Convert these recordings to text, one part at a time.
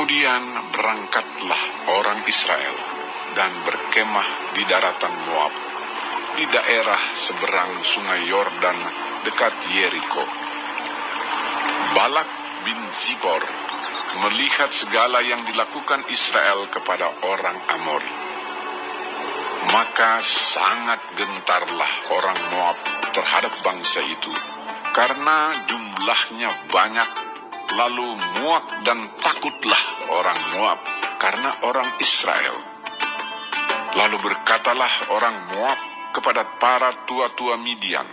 Kemudian berangkatlah orang Israel dan berkemah di daratan Moab, di daerah seberang sungai Yordan dekat Yeriko. Balak bin Zipor melihat segala yang dilakukan Israel kepada orang Amori. Maka sangat gentarlah orang Moab terhadap bangsa itu, karena jumlahnya banyak. Lalu muak dan takutlah orang Moab karena orang Israel. Lalu berkatalah orang Moab kepada para tua-tua Midian,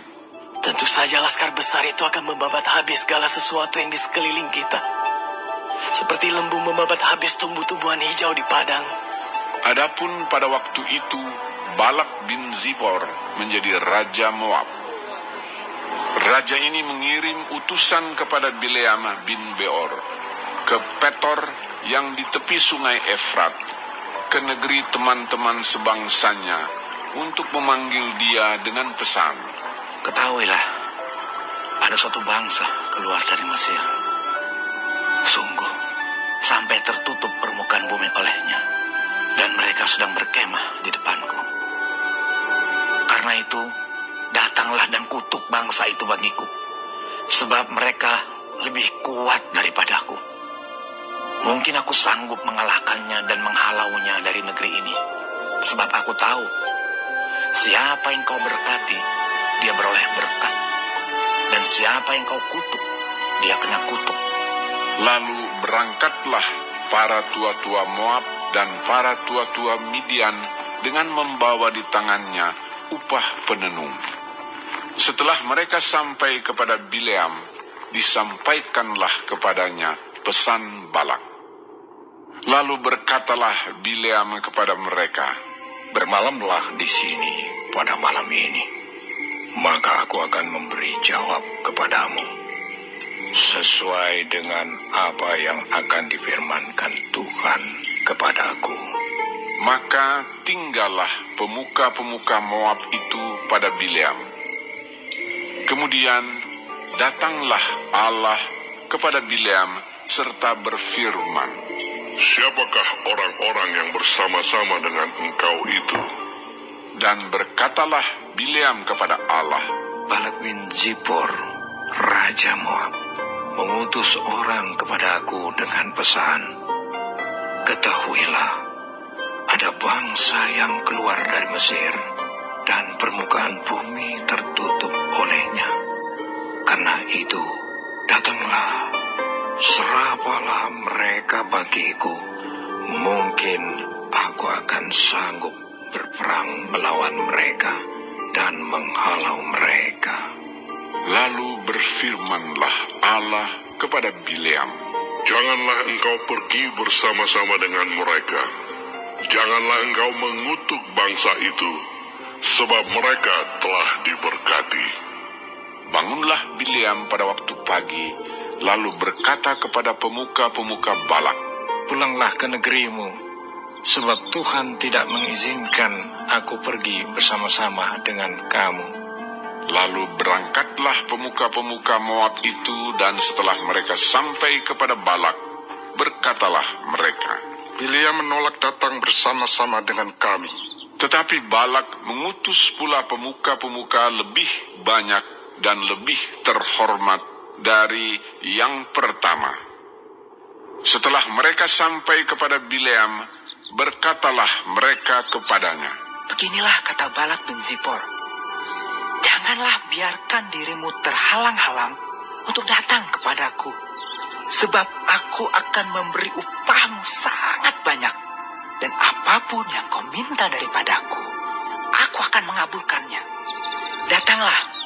tentu saja laskar besar itu akan membabat habis segala sesuatu yang di sekeliling kita, seperti lembu membabat habis tumbuh-tumbuhan hijau di padang. Adapun pada waktu itu Balak bin Zipor menjadi raja Moab. Raja ini mengirim utusan kepada Bileam bin Beor ke Petor yang di tepi sungai Efrat, ke negeri teman-teman sebangsanya, untuk memanggil dia dengan pesan, ketahuilah, ada suatu bangsa keluar dari Mesir. Sungguh, sampai tertutup permukaan bumi olehnya, dan mereka sedang berkemah di depanku. Karena itu, datanglah dan kutuk bangsa itu bagiku, sebab mereka lebih kuat daripadaku. Mungkin aku sanggup mengalahkannya dan menghalaunya dari negeri ini, sebab aku tahu, siapa yang kau berkati, dia beroleh berkat, dan siapa yang kau kutuk, dia kena kutuk. Lalu berangkatlah para tua-tua Moab dan para tua-tua Midian dengan membawa di tangannya upah penenung. Setelah mereka sampai kepada Bileam, disampaikanlah kepadanya pesan Balak. Lalu berkatalah Bileam kepada mereka, bermalamlah di sini pada malam ini, maka aku akan memberi jawab kepadamu, sesuai dengan apa yang akan difirmankan Tuhan kepadaku. Maka tinggallah pemuka-pemuka Moab itu pada Bileam. Kemudian datanglah Allah kepada Bileam serta berfirman, siapakah orang-orang yang bersama-sama dengan engkau itu? Dan berkatalah Bileam kepada Allah, Balak bin Zipor, raja Moab, mengutus orang kepada aku dengan pesan, ketahuilah, ada bangsa yang keluar dari Mesir, dan permukaan bumi tertutup olehnya. Karena itu, datanglah, serapalah mereka bagiku. Mungkin aku akan sanggup berperang melawan mereka dan menghalau mereka. Lalu berfirmanlah Allah kepada Bileam, janganlah engkau pergi bersama-sama dengan mereka. Janganlah engkau mengutuk bangsa itu, sebab mereka telah diberkati. Bangunlah Bileam pada waktu pagi, lalu berkata kepada pemuka-pemuka Balak, pulanglah ke negerimu, sebab Tuhan tidak mengizinkan aku pergi bersama-sama dengan kamu. Lalu berangkatlah pemuka-pemuka Moab itu, dan setelah mereka sampai kepada Balak, berkatalah mereka, Bileam menolak datang bersama-sama dengan kami. Tetapi Balak mengutus pula pemuka-pemuka lebih banyak dan lebih terhormat dari yang pertama. Setelah mereka sampai kepada Bileam, berkatalah mereka kepadanya, beginilah kata Balak bin Zipor, janganlah biarkan dirimu terhalang-halang untuk datang kepadaku, sebab aku akan memberi upahmu sangat banyak, dan apapun yang kau minta daripadaku, aku akan mengabulkannya. Datanglah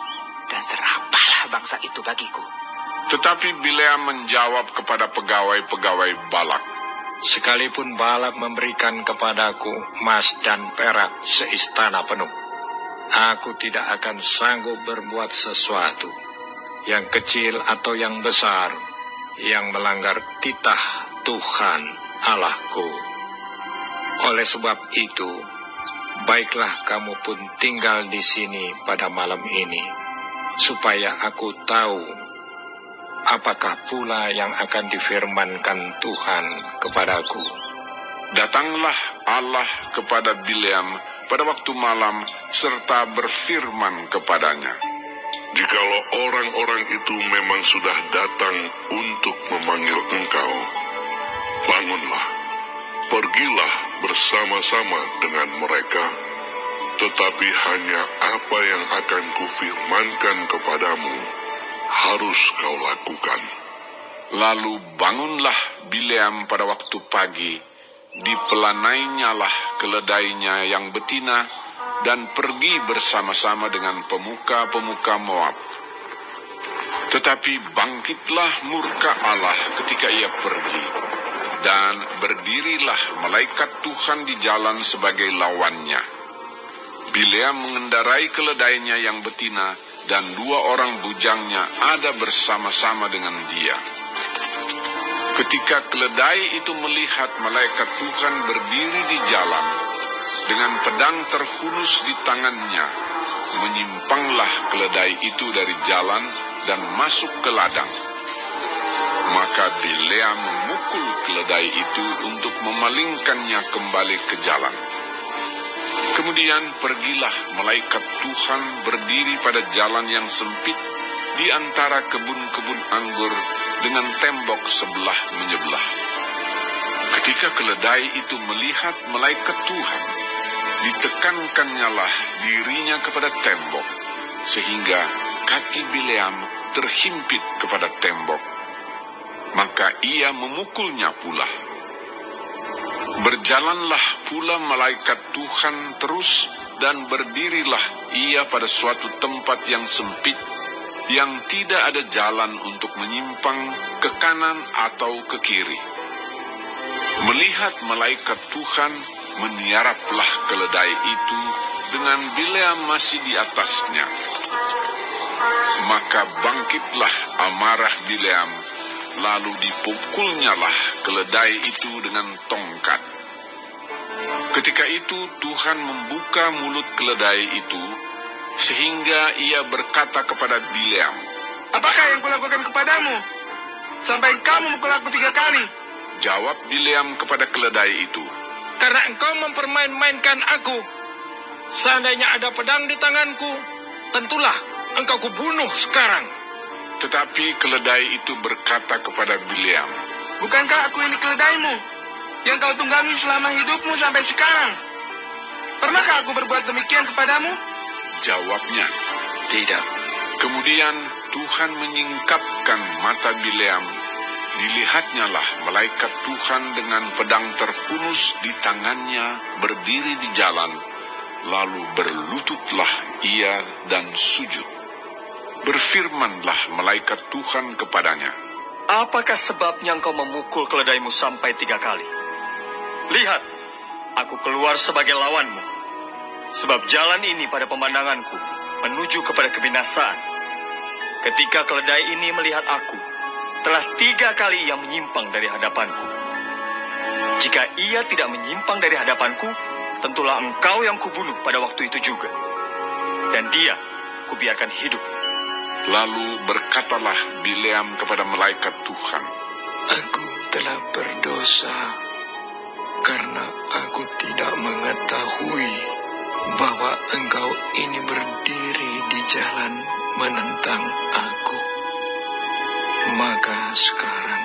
dan serapalah bangsa itu bagiku. Tetapi Bileam menjawab kepada pegawai-pegawai Balak, sekalipun Balak memberikan kepadaku emas dan perak seistana penuh, aku tidak akan sanggup berbuat sesuatu, yang kecil atau yang besar, yang melanggar titah Tuhan Allahku. Oleh sebab itu, baiklah kamu pun tinggal di sini pada malam ini, supaya aku tahu apakah pula yang akan difirmankan Tuhan kepadaku? Datanglah Allah kepada Bileam pada waktu malam serta berfirman kepadanya. Jikalau orang-orang itu memang sudah datang untuk memanggil engkau, bangunlah, pergilah bersama-sama dengan mereka, tetapi hanya apa yang akan kufirmankan kepadamu, harus kau lakukan. Lalu bangunlah Bileam pada waktu pagi, dipelanainya keledainya yang betina, dan pergi bersama-sama dengan pemuka-pemuka Moab. Tetapi bangkitlah murka Allah ketika ia pergi, dan berdirilah malaikat Tuhan di jalan sebagai lawannya. Bileam mengendarai keledainya yang betina, dan 2 orang bujangnya ada bersama-sama dengan dia. Ketika keledai itu melihat malaikat Tuhan berdiri di jalan, dengan pedang terhunus di tangannya, menyimpanglah keledai itu dari jalan dan masuk ke ladang. Maka Bileam memukul keledai itu untuk memalingkannya kembali ke jalan. Kemudian pergilah malaikat Tuhan berdiri pada jalan yang sempit di antara kebun-kebun anggur dengan tembok sebelah menyebelah. Ketika keledai itu melihat malaikat Tuhan, ditekankannya dirinya kepada tembok, sehingga kaki Bileam terhimpit kepada tembok. Maka ia memukulnya pula. Berjalanlah pula malaikat Tuhan terus, dan berdirilah ia pada suatu tempat yang sempit, yang tidak ada jalan untuk menyimpang ke kanan atau ke kiri. Melihat malaikat Tuhan, meniaraplah keledai itu dengan Bileam masih di atasnya. Maka bangkitlah amarah Bileam, lalu dipukulnyalah keledai itu dengan tongkat. Ketika itu Tuhan membuka mulut keledai itu, sehingga ia berkata kepada Bileam, "Apakah yang kulakukan kepadamu, sampai engkau memukul aku 3 kali?" Jawab Bileam kepada keledai itu, Karena engkau mempermain-mainkan aku. Seandainya ada pedang di tanganku, tentulah engkau kubunuh sekarang. Tetapi keledai itu berkata kepada Bileam, "Bukankah aku ini keledaimu, yang kau tunggangi selama hidupmu sampai sekarang? Pernahkah aku berbuat demikian kepadamu?" Jawabnya, Tidak. kemudian Tuhan menyingkapkan mata Bileam. Dilihatnyalah malaikat Tuhan dengan pedang terhunus di tangannya berdiri di jalan, lalu berlututlah ia dan sujud. Berfirmanlah malaikat Tuhan kepadanya, "Apakah sebabnya engkau memukul keledaimu sampai 3 kali? Lihat, aku keluar sebagai lawanmu, sebab jalan ini pada pemandanganku menuju kepada kebinasaan. Ketika keledai ini melihat aku, telah 3 kali ia menyimpang dari hadapanku. Jika ia tidak menyimpang dari hadapanku, tentulah engkau yang kubunuh pada waktu itu juga. Dan dia kubiarkan hidup." Lalu berkatalah Bileam kepada malaikat Tuhan, Aku telah berdosa, karena aku tidak mengetahui bahwa engkau ini berdiri di jalan menentang aku. Maka sekarang,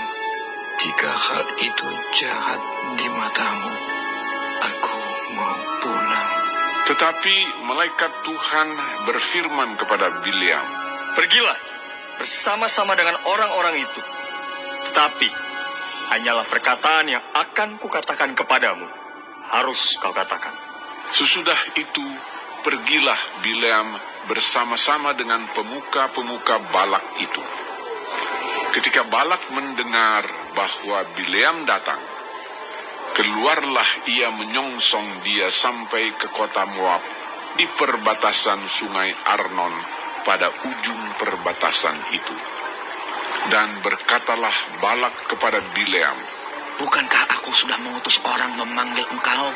jika hal itu jahat di matamu, aku mau pulang. Tetapi malaikat Tuhan berfirman kepada Bileam, "Pergilah bersama-sama dengan orang-orang itu. Tetapi hanyalah perkataan yang akan kukatakan kepadamu, harus kau katakan." Sesudah itu pergilah Bileam bersama-sama dengan pemuka-pemuka Balak itu. Ketika Balak mendengar bahwa Bileam datang, keluarlah ia menyongsong dia sampai ke kota Moab di perbatasan sungai Arnon pada ujung perbatasan itu. Dan berkatalah Balak kepada Bileam, Bukankah aku sudah mengutus orang memanggil engkau?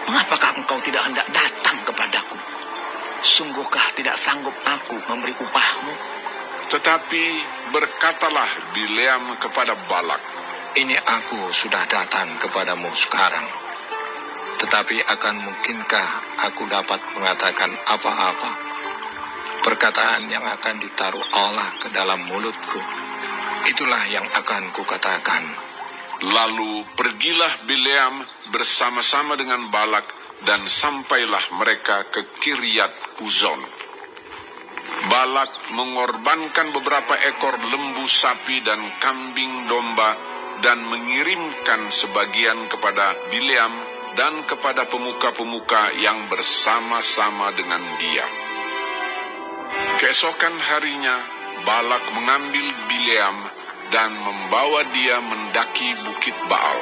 Mengapakah engkau tidak hendak datang kepadaku? Sungguhkah tidak sanggup aku memberi upahmu? Tetapi berkatalah Bileam kepada Balak, Ini aku sudah datang kepadamu sekarang. Tetapi akan mungkinkah aku dapat mengatakan apa-apa? Perkataan yang akan ditaruh Allah ke dalam mulutku, itulah yang akan kukatakan. Lalu pergilah Bileam bersama-sama dengan Balak, dan sampailah mereka ke Kiryat Uzon. Balak mengorbankan beberapa ekor lembu sapi dan kambing domba, dan mengirimkan sebagian kepada Bileam dan kepada pemuka-pemuka yang bersama-sama dengan dia. Keesokan harinya, Balak mengambil Bileam dan membawa dia mendaki Bukit Baal.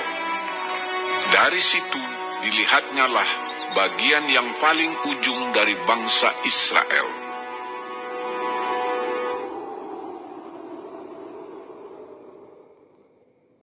Dari situ dilihatnyalah bagian yang paling ujung dari bangsa Israel.